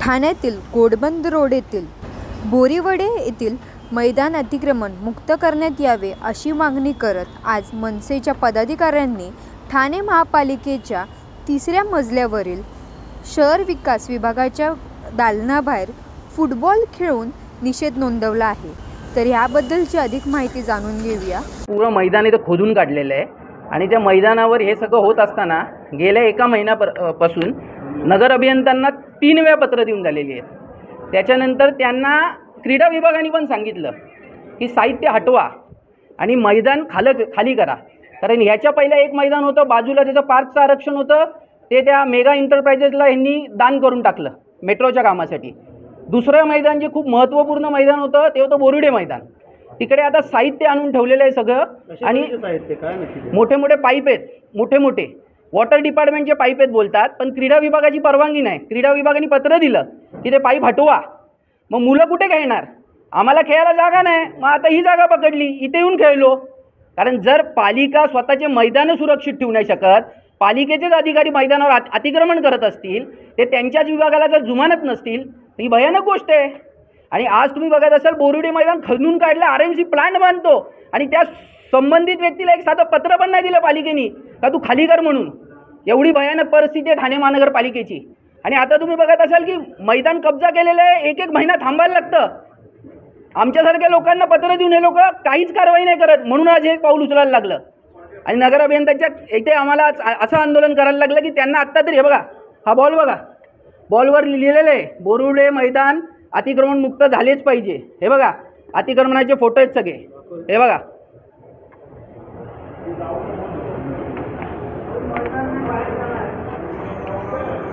ठाण्यातील गोडबंद रोड येथील बोरीवडे येथील मैदान अतिक्रमण मुक्त करण्यात यावे अशी मागणी करत आज मनसेच्या पदाधिकाऱ्यांनी ठाणे महापालिकेच्या 3ऱ्या मजल्यावरील शहर विकास विभागाच्या दालनाबाहेर फुटबॉल खेळून निषेध नोंदवला आहे। तर याबद्दलची अधिक माहिती जाणून घेऊया। पूर्ण मैदान इथं खोदून काढलेलं आहे आणि त्या मैदानावर हे सगळं होत असताना गेल्या एका महिन्यापासून नगर अभियंत्यांना 3 वेळा पत्र देऊन झालेली आहेत। त्याच्यानंतर त्यांना क्रीडा विभागाने पण सांगितलं की साहित्य हटवा आणि मैदान खाली करा, कारण ह्याच्या पहिला एक मैदान होतं बाजूला, त्याचं पार्कचं आरक्षण होतं, ते त्या मेगा एंटरप्राइजेसला यांनी दान करून टाकलं मेट्रोच्या कामासाठी। दुसरं मैदान जे खूप महत्त्वपूर्ण मैदान होतं ते होतं बोरुडे मैदान। तिकडे आता साहित्य आणून ठेवलेलं आहे सगळं आणि मोठे मोठे पाईप आहेत, मोठे मोठे वॉटर डिपार्टमेंटचे पाईप आहेत बोलतात, पण क्रीडा विभागाची परवानगी नाही। क्रीडा विभागाने पत्र दिलं की ते पाईप हटवा, मग मुलं कुठे खेळणार? आम्हाला खेळायला जागा नाही, मग आता ही जागा पकडली, इथे येऊन खेळलो। कारण जर पालिका स्वतःचे मैदानं सुरक्षित ठेवू नाही शकत, पालिकेचेच अधिकारी मैदानावर अतिक्रमण करत असतील, ते त्यांच्याच विभागाला जर जुमानत नसतील तर ही भयानक गोष्ट आहे। आणि आज तुम्ही बघत असाल बोरुडे मैदान खणून काढलं, RMC प्लांट बांधतो आणि त्या संबंधित व्यक्तीला एक साधं पत्र पण नाही दिलं पालिकेने का तू खाली कर म्हणून। एवढी भयानक परिस्थिती आहे ठाणे महानगरपालिकेची। आणि आता तुम्ही बघत असाल की मैदान कब्जा केलेलं आहे, एक महिना थांबायला लागतं। आमच्यासारख्या लोकांना पत्र देऊन हे लोक काहीच कारवाई नाही करत, म्हणून आज एक पाऊल उचलायला लागलं। आणि नगर अभियंत्यांच्या इथे आम्हाला असं आंदोलन करायला लागलं की त्यांना आत्ता तरी हे बघा, हा बॉल बघा, बॉलवर लिहिलेलं आहे बोरुडे मैदान अतिक्रमण मुक्त झालेच पाहिजे। हे बघा अतिक्रमणाचे फोटो आहेत सगळे, हे बघा।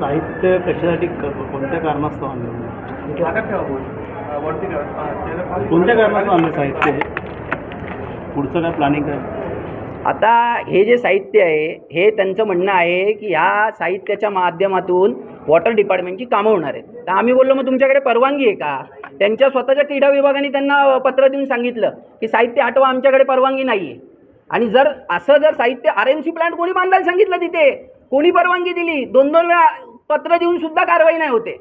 साहित्य कशासाठी कोणत्या कारणास्तव आणलं? कोणत्या कारणास्तव आणलं साहित्य? पुढचं काय प्लॅनिंग आहे? आता हे जे साहित्य आहे हे त्यांचं म्हणणं आहे की ह्या साहित्याच्या माध्यमातून वॉटर डिपार्टमेंटची कामं होणार आहेत। तर आम्ही बोललो मग तुमच्याकडे परवानगी आहे का? त्यांच्या स्वतःच्या क्रीडा विभागाने त्यांना पत्र देऊन सांगितलं की साहित्य हटवा, आमच्याकडे परवानगी नाही आहे। आणि जर असं जर साहित्य RMC प्लांट कोणी बांधायला सांगितलं, तिथे कोणी परवानगी दिली, 2-2 वेळा पत्र देऊन सुद्धा कारवाई नाही होते।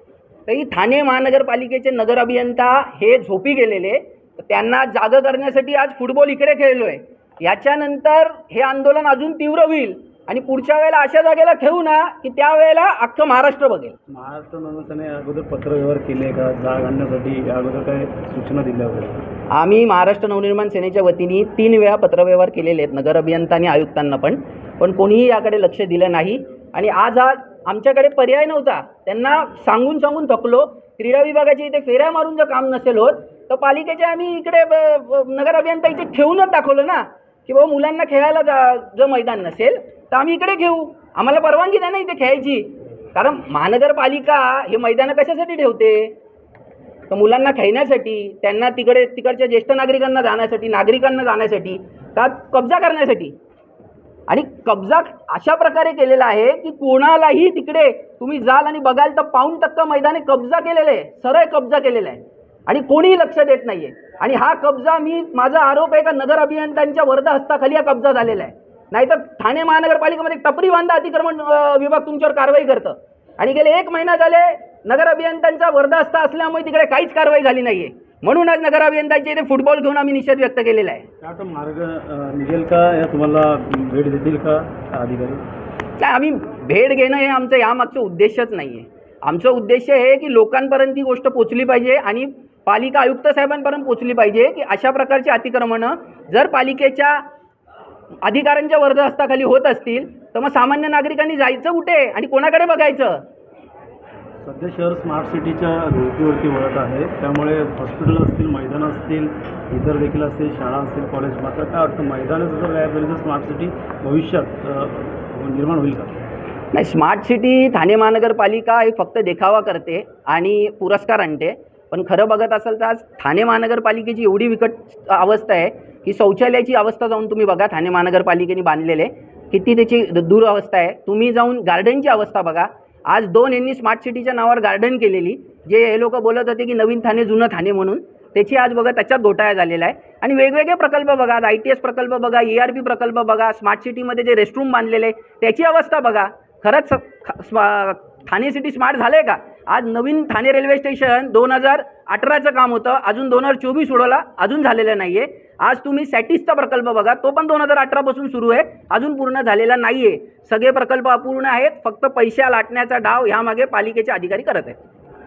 तरी ठाणे महानगरपालिकेचे नगर अभियंता हे झोपी गेलेले, त्यांना जागं करण्यासाठी आज फुटबॉल इकडे खेळलो आहे। याच्यानंतर हे आंदोलन अजून तीव्र होईल आणि पुढच्या वेळेला अशा जागेला खेळू ना की त्यावेळेला अख्खं महाराष्ट्र बघेल। महाराष्ट्र नवसेने अगोदर पत्रव्यवहार केले का जाग आणण्यासाठी? अगोदर काय सूचना दिल्या होत्या? आम्ही महाराष्ट्र नवनिर्माण सेनेच्या वतीने 3 वेळा पत्रव्यवहार केलेले आहेत नगर अभियंता आणि आयुक्तांना पण कोणीही याकडे लक्ष दिलं नाही। आणि आज आमच्याकडे पर्याय नव्हता, त्यांना सांगून थकलो। क्रीडा विभागाच्या इथे फेऱ्या मारून जर काम नसेल होत तर पालिकेचे आम्ही इकडे नगर अभियंता इथे ठेवूनच दाखवलं ना की बाबा मुलांना खेळायला जर मैदान नसेल तर आम्ही इकडे घेऊ, आम्हाला परवानगी नाही ना इथे खेळायची। कारण महानगरपालिका हे मैदानं कशासाठी ठेवते? तर मुलांना खेळण्यासाठी, त्यांना तिकडच्या ज्येष्ठ नागरिकांना जाण्यासाठी का कब्जा करण्यासाठी। आणि कब्जा अशा प्रकारे केलेला आहे की कोणालाही तिकडे तुम्ही जाल आणि बघाल तर 5% मैदाने कब्जा केलेलं आहे, सरळ कब्जा केलेला आहे आणि कोणीही लक्ष देत नाही आहे। आणि हा कब्जा माझा आरोप आहे का नगर अभियंत्यांच्या वर्ध हस्ताखाली हा कब्जा झालेला आहे। नाहीतर ठाणे महानगरपालिकेमध्ये टपरी बांधा अतिक्रमण विभाग तुमच्यावर कारवाई करतं आणि गेले 1 महिना झाले नगर अभियंत्यांचा वर्ध हस्ता असल्यामुळे तिकडे काहीच कारवाई झाली नाही आहे। म्हणून आज नगर अभियंत्यांच्या इथे फुटबॉल घेऊन आम्ही निषेध व्यक्त केलेला आहे। आता मार्ग निघेल का? या तुम्हाला भेट देतील का अधिकारी? नाही, आम्ही भेट घेणं हे आमचं यामागचं उद्देशच नाही आहे। आमचं उद्देश हे की लोकांपर्यंत ही गोष्ट पोचली पाहिजे आणि पालिका आयुक्त साहेबांपर्यंत पोचली पाहिजे की अशा प्रकारची अतिक्रमणं जर पालिकेच्या अधिकाऱ्यांच्या वर्ध हस्ताखाली होत असतील तर मग सामान्य नागरिकांनी जायचं कुठे आणि कोणाकडे बघायचं? सध्या शहर स्मार्ट सिटीच्या धर्तीवरती वळत आहे, त्यामुळे हॉस्पिटल असतील, मैदानं असतील, इतर देखील असतील, शाळा असतील, कॉलेज, मात्र काय वाटतं मैदानाचं जर काय तर स्मार्ट सिटी भविष्यात निर्माण होईल का? नाही, स्मार्ट सिटी ठाणे महानगरपालिका हे फक्त देखावा करते आणि पुरस्कार आणते, पण खरं बघत असाल तर आज ठाणे महानगरपालिकेची एवढी बिकट अवस्था आहे की शौचालयाची अवस्था जाऊन तुम्ही बघा, ठाणे महानगरपालिकेने बांधलेले किती त्याची दुरवस्था आहे। तुम्ही जाऊन गार्डनची अवस्था बघा। आज 2 यांनी स्मार्ट सिटीच्या नावावर गार्डन केलेली, जे हे लोक बोलत होते की नवीन ठाणे जुनं ठाणे म्हणून, त्याची आज बघा त्याच्यात घोटाळा झालेला आहे। आणि वेगवेगळे प्रकल्प बघा, ITS प्रकल्प बघा, ERP प्रकल्प बघा, स्मार्ट सिटीमध्ये जे रेस्टरूम बांधलेले त्याची अवस्था बघा। खरंच ठाणे सिटी स्मार्ट झाले का? आज नवीन ठाणे रेल्वे स्टेशन 2018चं काम होतं, अजून 2024 सोडवला, अजून झालेलं नाही आहे. आज तुम्ही सॅटिसचा प्रकल्प बघा, तो पण 2018 पासून सुरू आहे, अजून पूर्ण झालेला नाही आहे. सगळे प्रकल्प अपूर्ण आहेत, फक्त पैसा लाटण्याचा डाव ह्यामागे पालिकेचे अधिकारी करत आहेत.